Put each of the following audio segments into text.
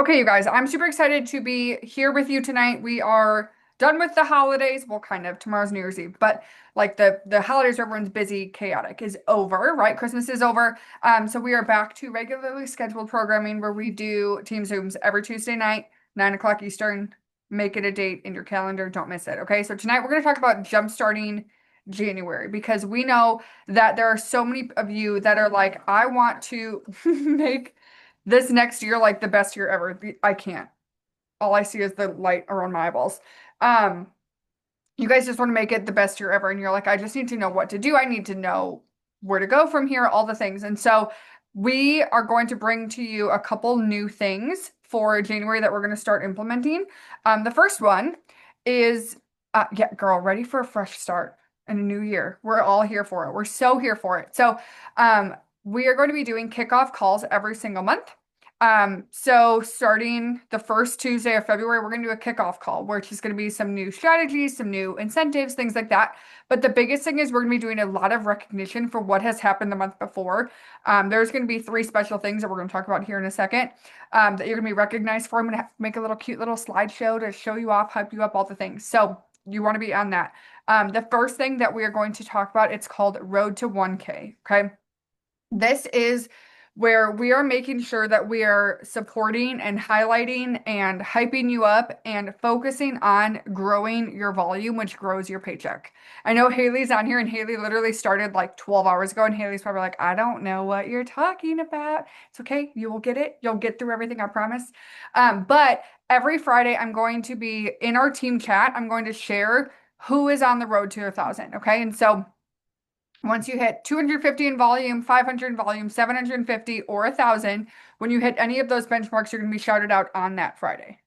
Okay, you guys, I'm super excited to be here with you tonight. We are done with the holidays. Well, kind of. Tomorrow's New Year's Eve, but like the holidays where everyone's busy, chaotic is over, right? Christmas is over. So we are back to regularly scheduled programming where we do team Zooms every Tuesday night, 9 o'clock Eastern. Make it a date in your calendar. Don't miss it. Okay. So tonight we're going to talk about jumpstarting January because we know that there are so many of you that are like, I want to make this next year like the best year ever. I can't. All I see is the light around my eyeballs. Um, you guys just want to make it the best year ever, and you're like, I just need to know what to do. I need to know where to go from here, all the things. And so we are going to bring to you a couple new things for January that we're going to start implementing. The first one is, yeah, girl, ready for a fresh start and a new year. We're all here for it. We're so here for it. So, we are going to be doing kickoff calls every single month. So starting the first Tuesday of February, we're going to do a kickoff call, which is going to be some new strategies, some new incentives, things like that. But the biggest thing is we're going to be doing a lot of recognition for what has happened the month before. There's going to be three special things that we're going to talk about here in a second, that you're going to be recognized for. I'm going to make a little cute little slideshow to show you off, hype you up, all the things. So you want to be on that. The first thing that we are going to talk about, it's called Road to 1K. Okay. This is where we are making sure that we are supporting and highlighting and hyping you up and focusing on growing your volume, which grows your paycheck. I know Haley's on here, and Haley literally started like 12 hours ago, and Haley's probably like, I don't know what you're talking about. It's okay. You will get it. You'll get through everything, I promise. But every Friday, I'm going to be in our team chat. I'm going to share who is on the road to 1,000. Okay. And so once you hit 250 in volume, 500 in volume, 750, or 1,000, when you hit any of those benchmarks, you're going to be shouted out on that Friday.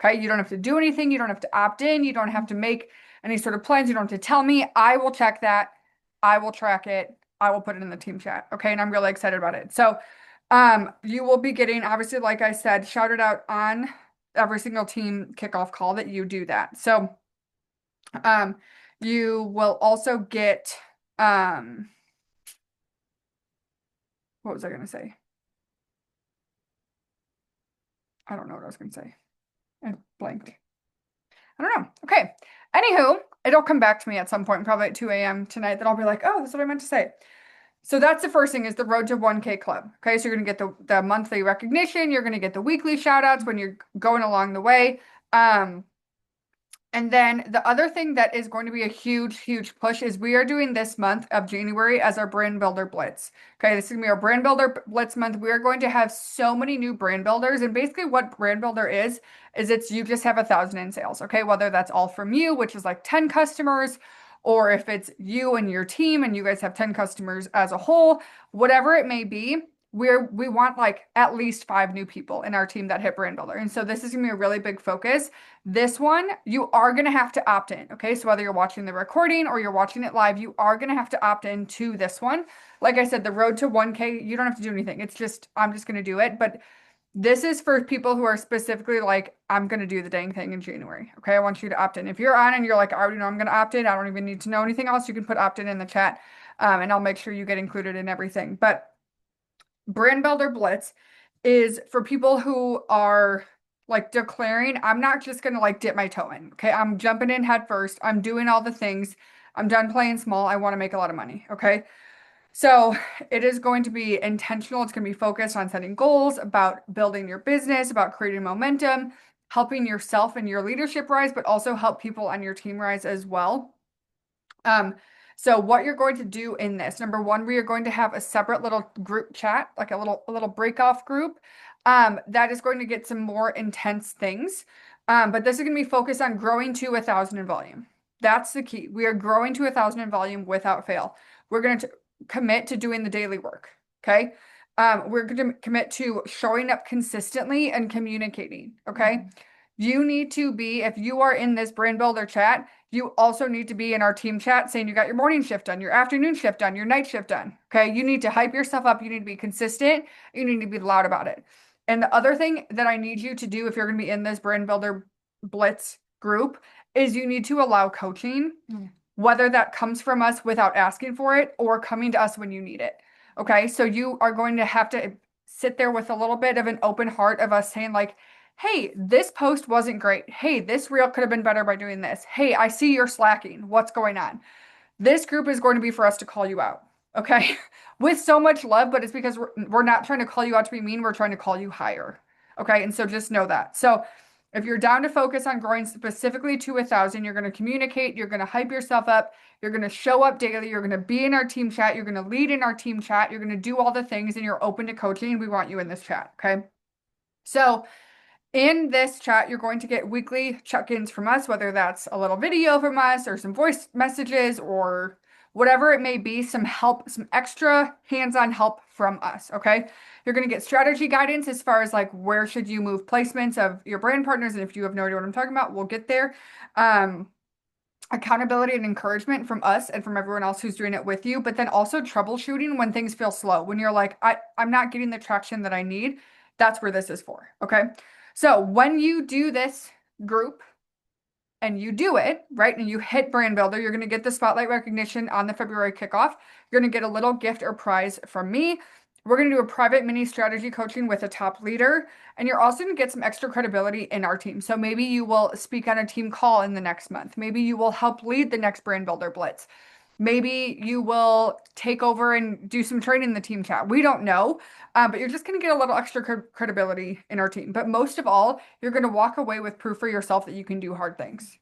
Okay. You don't have to do anything. You don't have to opt in. You don't have to make any sort of plans. You don't have to tell me. I will check that. I will track it. I will put it in the team chat. Okay. And I'm really excited about it. So, you will be getting, obviously, like I said, shouted out on every single team kickoff call that you do that. So, um, you will also get, um, what was I going to say? I don't know what I was going to say. I blanked. I don't know. Okay. Anywho, it'll come back to me at some point, probably at 2 a.m. tonight, that I'll be like, oh, that's what I meant to say. So that's the first thing, is the Road to 1K Club. Okay. So you're going to get the monthly recognition. You're going to get the weekly shout outs when you're going along the way. And then the other thing that is going to be a huge, huge push is we are doing this month of January as our brand builder blitz. Okay, this is gonna be our brand builder blitz month. We are going to have so many new brand builders, and basically what brand builder is it's you just have 1,000 in sales. Okay, whether that's all from you, which is like 10 customers, or if it's you and your team and you guys have 10 customers as a whole, whatever it may be. We want like at least 5 new people in our team that hit brand builder. And so this is gonna be a really big focus. This one, you are going to have to opt in. Okay. So whether you're watching the recording or you're watching it live, you are going to have to opt in to this one. Like I said, the road to 1K, you don't have to do anything. It's just, I'm just going to do it. But this is for people who are specifically like, I'm going to do the dang thing in January. Okay. I want you to opt in. If you're on and you're like, I already know I'm going to opt in, I don't even need to know anything else, you can put opt in the chat. And I'll make sure you get included in everything. But Brand Builder Blitz is for people who are like declaring, I'm not just going to like dip my toe in. Okay. I'm jumping in head first. I'm doing all the things. I'm done playing small. I want to make a lot of money. Okay. So it is going to be intentional. It's going to be focused on setting goals, about building your business, about creating momentum, helping yourself and your leadership rise, but also help people on your team rise as well. So what you're going to do in this, number one, we are going to have a separate little group chat, like a little break off group, that is going to get some more intense things. But this is going to be focused on growing to 1,000 in volume. That's the key. We are growing to 1,000 in volume without fail. We're going to commit to doing the daily work. Okay. We're going to commit to showing up consistently and communicating. Okay. You need to be, if you are in this brand builder chat, you also need to be in our team chat saying you got your morning shift done, your afternoon shift done, your night shift done. Okay. You need to hype yourself up. You need to be consistent. You need to be loud about it. And the other thing that I need you to do if you're going to be in this brand builder blitz group is you need to allow coaching, whether that comes from us without asking for it or coming to us when you need it. Okay. So you are going to have to sit there with a little bit of an open heart of us saying like, hey, this post wasn't great. Hey, this reel could have been better by doing this. Hey, I see you're slacking. What's going on? This group is going to be for us to call you out. Okay. With so much love, but it's because we're not trying to call you out to be mean. We're trying to call you higher. Okay. And so just know that. So if you're down to focus on growing specifically to 1,000, you're going to communicate, you're going to hype yourself up, you're going to show up daily, you're going to be in our team chat, you're going to lead in our team chat, you're going to do all the things, and you're open to coaching. We want you in this chat. Okay. So in this chat, you're going to get weekly check-ins from us, whether that's a little video from us or some voice messages or whatever it may be, some help, some extra hands-on help from us, okay? You're going to get strategy guidance as far as like where should you move placements of your brand partners, and if you have no idea what I'm talking about, we'll get there. Accountability and encouragement from us and from everyone else who's doing it with you, but then also troubleshooting when things feel slow. When you're like, I'm not getting the traction that I need, that's where this is for, okay? So when you do this group and you do it, right, and you hit brand builder, you're going to get the spotlight recognition on the February kickoff. You're going to get a little gift or prize from me. We're going to do a private mini strategy coaching with a top leader, and you're also going to get some extra credibility in our team. So maybe you will speak on a team call in the next month. Maybe you will help lead the next brand builder blitz. Maybe you will take over and do some training in the team chat. We don't know, but you're just going to get a little extra credibility in our team. But most of all, you're going to walk away with proof for yourself that you can do hard things.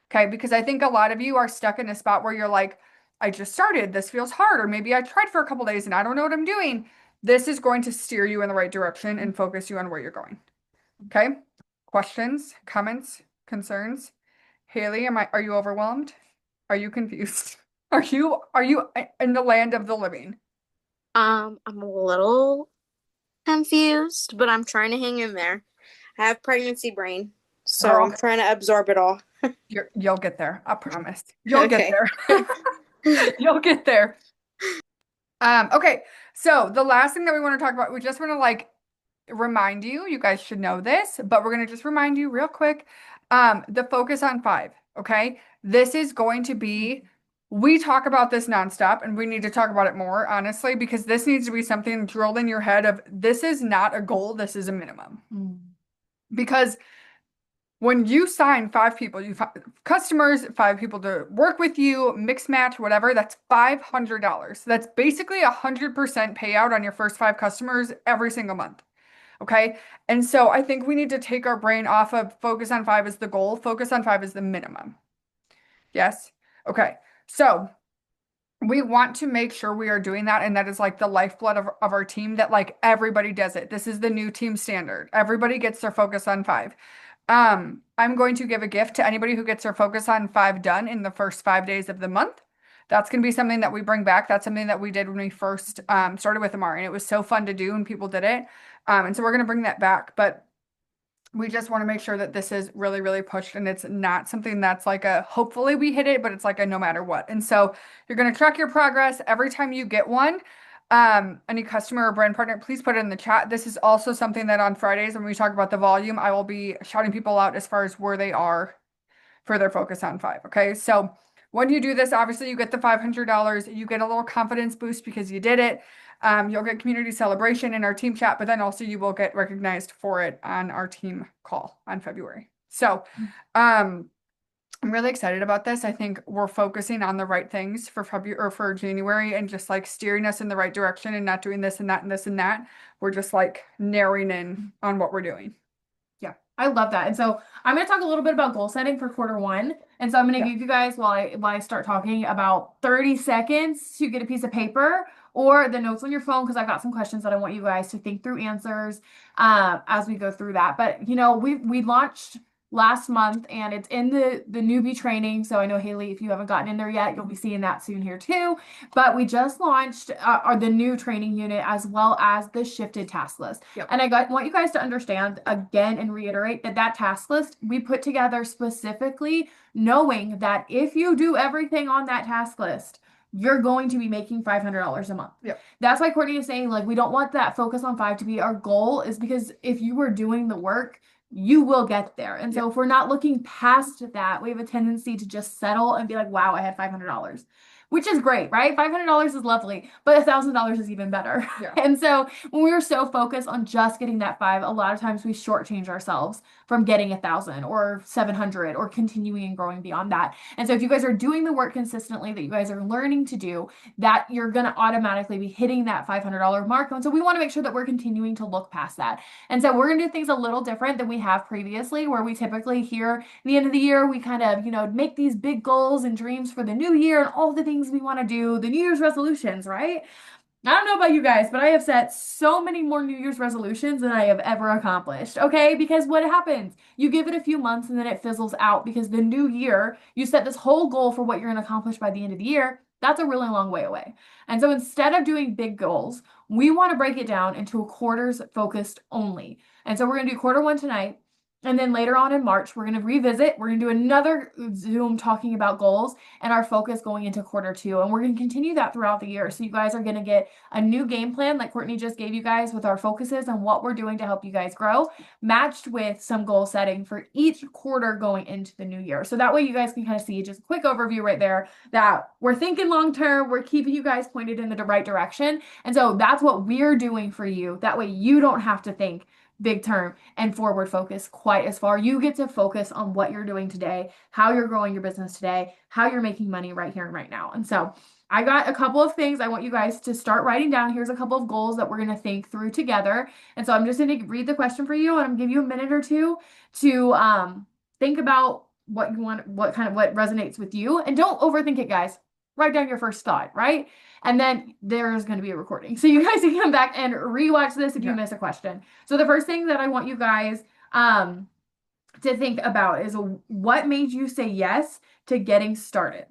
Okay, because I think a lot of you are stuck in a spot where you're like, I just started, this feels hard, or maybe I tried for a couple days and I don't know what I'm doing. This is going to steer you in the right direction and focus you on where you're going. Okay, questions, comments, concerns? Haley, are you overwhelmed? Are you confused? Are you in the land of the living? I'm a little confused, but I'm trying to hang in there. I have pregnancy brain, so I'm Girl, trying to absorb it all. you'll get there. I promise. You'll get Okay. there. You'll get there. Okay. So the last thing that we want to talk about, we just want to like remind you, you guys should know this, but we're going to just remind you real quick. The focus on 5. Okay. This is going to be, we talk about this nonstop and we need to talk about it more, honestly, because this needs to be something drilled in your head of this is not a goal, this is a minimum. Because when you sign 5 people, customers, 5 people to work with you, mix match, whatever, that's $500. That's basically 100% payout on your first 5 customers every single month. Okay. And so I think we need to take our brain off of focus on 5 as the goal, focus on 5 as the minimum. Yes. Okay. So we want to make sure we are doing that. And that is like the lifeblood of our team, that like everybody does it. This is the new team standard. Everybody gets their focus on 5. I'm going to give a gift to anybody who gets their focus on 5 done in the first 5 days of the month. That's going to be something that we bring back. That's something that we did when we first started with Amari, and it was so fun to do and people did it. And so we're going to bring that back. But we just want to make sure that this is really, really pushed and it's not something that's like a hopefully we hit it, but it's like a no matter what. And so you're going to track your progress every time you get one. Any customer or brand partner, please put it in the chat. This is also something that on Fridays when we talk about the volume, I will be shouting people out as far as where they are for their focus on 5. Okay. So when you do this, obviously you get the $500, you get a little confidence boost because you did it. You'll get community celebration in our team chat, but then also you will get recognized for it on our team call on February. So, I'm really excited about this. I think we're focusing on the right things for February or for January and just like steering us in the right direction and not doing this and that and this and that. We're just like narrowing in on what we're doing. Yeah, I love that. And so I'm going to talk a little bit about goal setting for quarter 1. And so I'm going to give you guys, while I start talking, about 30 seconds to get a piece of paper or the notes on your phone, because I've got some questions that I want you guys to think through answers as we go through that. But, you know, we launched last month and it's in the newbie training. So I know, Haley, if you haven't gotten in there yet, you'll be seeing that soon here too. But we just launched the new training unit as well as the shifted task list. Yep. And want you guys to understand again and reiterate that task list we put together specifically knowing that if you do everything on that task list, you're going to be making $500 a month. Yep. That's why Courtney is saying, like, we don't want that focus on 5 to be our goal, is because if you were doing the work, you will get there. And so if we're not looking past that, we have a tendency to just settle and be like, wow, I had $500. which is great, right? $500 is lovely, but $1,000 is even better. Yeah. And so when we were so focused on just getting that five, a lot of times we shortchange ourselves from getting 1,000 or 700 or continuing and growing beyond that. And so if you guys are doing the work consistently that you guys are learning to do, that you're going to automatically be hitting that $500 mark. And so we want to make sure that we're continuing to look past that. And so we're going to do things a little different than we have previously, where we typically here the end of the year, we kind of, make these big goals and dreams for the new year and all the things we want to do, the New Year's resolutions, right? I don't know about you guys, but I have set so many more New Year's resolutions than I have ever accomplished, okay? Because what happens? You give it a few months and then it fizzles out because the new year, you set this whole goal for what you're going to accomplish by the end of the year. That's a really long way away. And so instead of doing big goals, we want to break it down into a quarters focused only. And so we're going to do quarter one tonight. And then later on in March, we're going to revisit. We're going to do another Zoom talking about goals and our focus going into quarter two. And we're going to continue that throughout the year. So you guys are going to get a new game plan like Courtney just gave you guys with our focuses and what we're doing to help you guys grow, matched with some goal setting for each quarter going into the new year. So that way you guys can kind of see just a quick overview right there that we're thinking long term, we're keeping you guys pointed in the right direction. And so that's what we're doing for you. That way you don't have to think big term and forward focus quite as far. You get to focus on what you're doing today, how you're growing your business today, how you're making money right here and right now. And so I got a couple of things I want you guys to start writing down. Here's a couple of goals that we're going to think through together. And so I'm just going to read the question for you and I'm going to give you a minute or two to think about what you want, what resonates with you. And don't overthink it, guys. Write down your first thought, right? And then there's going to be a recording. So you guys can come back and rewatch this if you miss a question. So the first thing that I want you guys to think about is what made you say yes to getting started?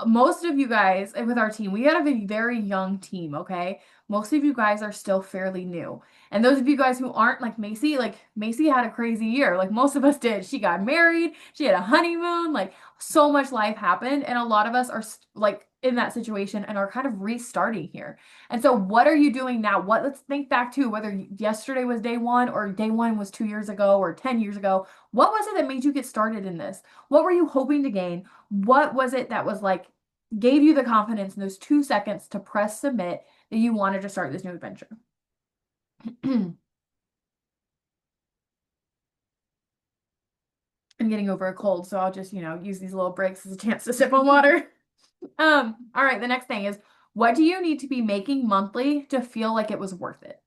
Most of you guys with our team, we have a very young team, okay? Most of you guys are still fairly new. And those of you guys who aren't like Macy had a crazy year. Like most of us did. She got married, she had a honeymoon, like so much life happened. And a lot of us are like in that situation and are kind of restarting here. And so what are you doing now? Let's think back to whether yesterday was day one or day one was 2 years ago or 10 years ago. What was it that made you get started in this? What were you hoping to gain? What was it that was like, gave you the confidence in those 2 seconds to press submit that you wanted to start this new adventure? I'm getting over a cold, so I'll just, use these little breaks as a chance to sip on water. All right, the next thing is, what do you need to be making monthly to feel like it was worth it?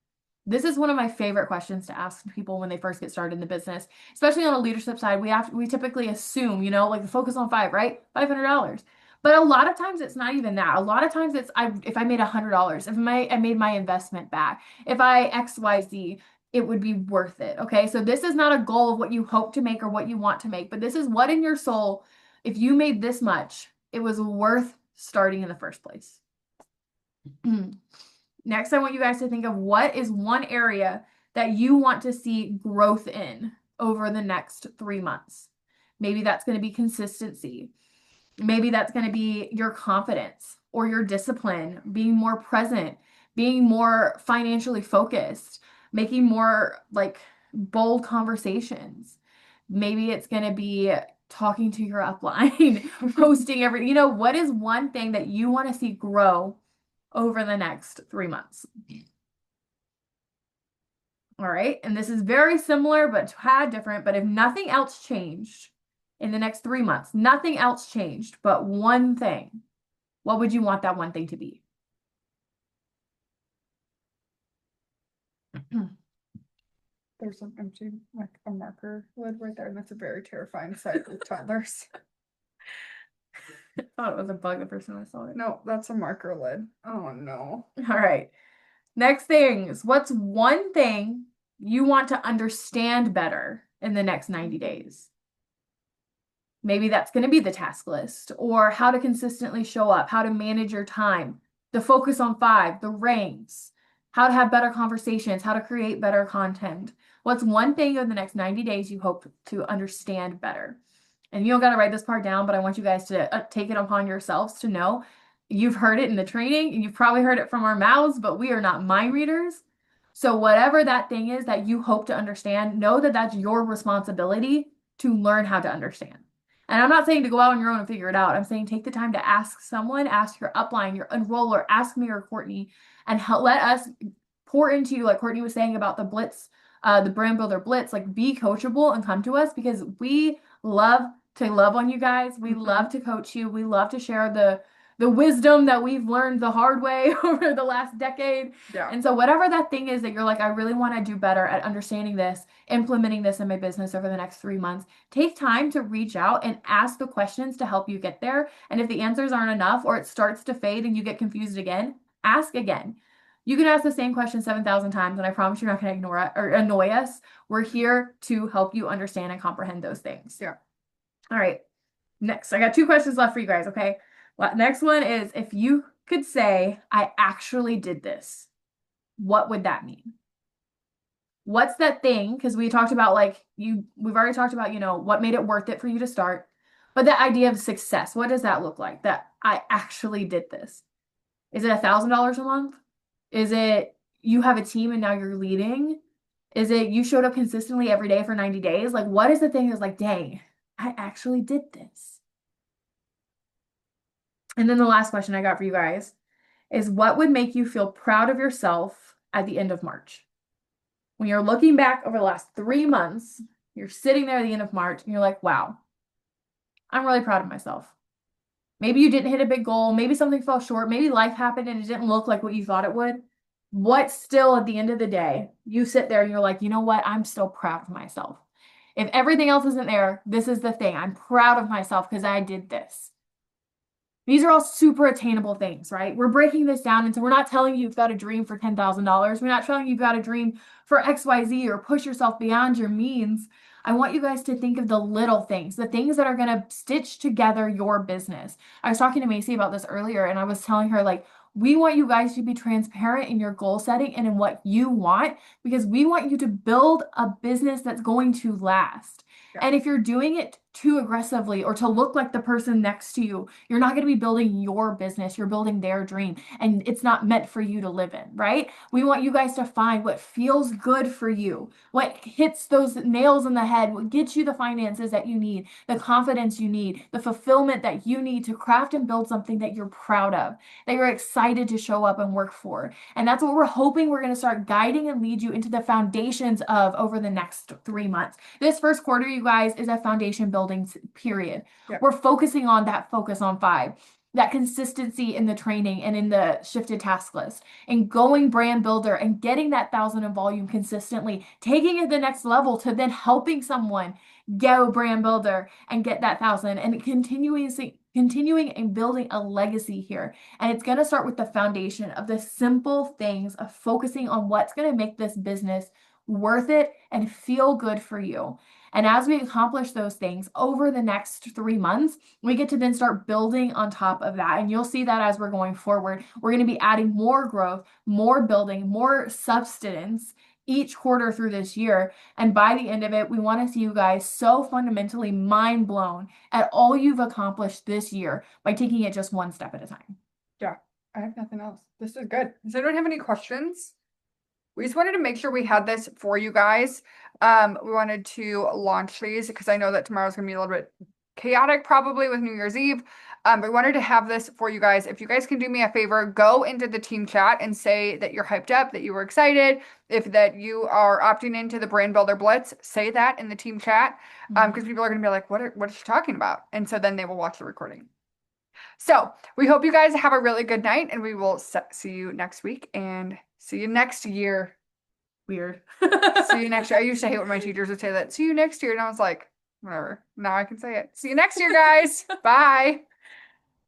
This is one of my favorite questions to ask people when they first get started in the business, especially on a leadership side. We typically assume, like the focus on five, right? $500. But a lot of times it's not even that. A lot of times it's if I made $100, if I made my investment back, if I XYZ, it would be worth it. Okay. So this is not a goal of what you hope to make or what you want to make, but this is what in your soul, if you made this much, it was worth starting in the first place. Next, I want you guys to think of what is one area that you want to see growth in over the next 3 months. Maybe that's going to be consistency. Maybe that's going to be your confidence or your discipline, being more present, being more financially focused, making more like bold conversations. Maybe it's going to be talking to your upline, posting what is one thing that you want to see grow over the next 3 months? All right. And this is very similar, but a tad different. But if nothing else changed in the next 3 months, nothing else changed but one thing, what would you want that one thing to be? There's an empty, like a marker lid right there, and that's a very terrifying sight with toddlers. I thought it was a bug the first time I saw it. No, that's a marker lid. Oh no. All right. Next things. What's one thing you want to understand better in the next 90 days? Maybe that's going to be the task list or how to consistently show up, how to manage your time, the focus on five, the ranks, how to have better conversations, how to create better content. What's one thing in the next 90 days you hope to understand better? And you don't got to write this part down, but I want you guys to take it upon yourselves to know you've heard it in the training and you've probably heard it from our mouths, but we are not mind readers. So whatever that thing is that you hope to understand, know that that's your responsibility to learn how to understand. And I'm not saying to go out on your own and figure it out. I'm saying take the time to ask someone, ask your upline, your enroller, ask me or Courtney, and let us pour into you, like Courtney was saying about the blitz, the brand builder blitz, like be coachable and come to us because we love to love on you guys. We love to coach you. We love to share the wisdom that we've learned the hard way over the last decade. Yeah. And so whatever that thing is that you're like, I really want to do better at understanding this, implementing this in my business over the next 3 months, take time to reach out and ask the questions to help you get there. And if the answers aren't enough or it starts to fade and you get confused again, ask again. You can ask the same question 7,000 times, and I promise you're not going to ignore it or annoy us. We're here to help you understand and comprehend those things. Yeah. All right. Next, I got 2 questions left for you guys, okay? Next one is if you could say, I actually did this, what would that mean? What's that thing? Because we talked about we've already talked about, what made it worth it for you to start. But that idea of success, what does that look like? That I actually did this. Is it $1,000 a month? Is it you have a team and now you're leading? Is it you showed up consistently every day for 90 days? Like, what is the thing that's like, dang, I actually did this? And then the last question I got for you guys is what would make you feel proud of yourself at the end of March? When you're looking back over the last 3 months, you're sitting there at the end of March and you're like, wow, I'm really proud of myself. Maybe you didn't hit a big goal. Maybe something fell short. Maybe life happened and it didn't look like what you thought it would. What still at the end of the day, you sit there and you're like, you know what? I'm still proud of myself. If everything else isn't there, this is the thing. I'm proud of myself because I did this. These are all super attainable things, right? We're breaking this down into we're not telling you you've got a dream for $10,000. We're not telling you you've got a dream for XYZ or push yourself beyond your means. I want you guys to think of the little things, the things that are going to stitch together your business. I was talking to Macy about this earlier and I was telling her like, we want you guys to be transparent in your goal setting and in what you want because we want you to build a business that's going to last. Yeah. And if you're doing it too aggressively or to look like the person next to you, you're not going to be building your business. You're building their dream and it's not meant for you to live in, right? We want you guys to find what feels good for you, what hits those nails in the head, what gets you the finances that you need, the confidence you need, the fulfillment that you need to craft and build something that you're proud of, that you're excited to show up and work for. And that's what we're hoping we're going to start guiding and lead you into the foundations of over the next 3 months. This first quarter, you guys, is a foundation building period. Yep. We're focusing on that focus on 5, that consistency in the training and in the shifted task list and going brand builder and getting that 1,000 in volume consistently, taking it to the next level to then helping someone go brand builder and get that 1,000 and continuing and building a legacy here. And it's going to start with the foundation of the simple things of focusing on what's going to make this business worth it and feel good for you. And as we accomplish those things over the next 3 months, we get to then start building on top of that. And you'll see that as we're going forward, we're going to be adding more growth, more building, more substance each quarter through this year. And by the end of it, we want to see you guys so fundamentally mind blown at all you've accomplished this year by taking it just one step at a time. Yeah, I have nothing else. This is good. Does anyone have any questions? We just wanted to make sure we had this for you guys. We wanted to launch these because I know that tomorrow's going to be a little bit chaotic probably with New Year's Eve. But we wanted to have this for you guys. If you guys can do me a favor, go into the team chat and say that you're hyped up, that you were excited. If that you are opting into the Brand Builder Blitz, say that in the team chat. Because people are going to be like, what is she talking about? And so then they will watch the recording. So we hope you guys have a really good night and we will see you next week and see you next year. Weird. See you next year. I used to hate when my teachers would say that. See you next year. And I was like, whatever. Now I can say it. See you next year, guys. Bye.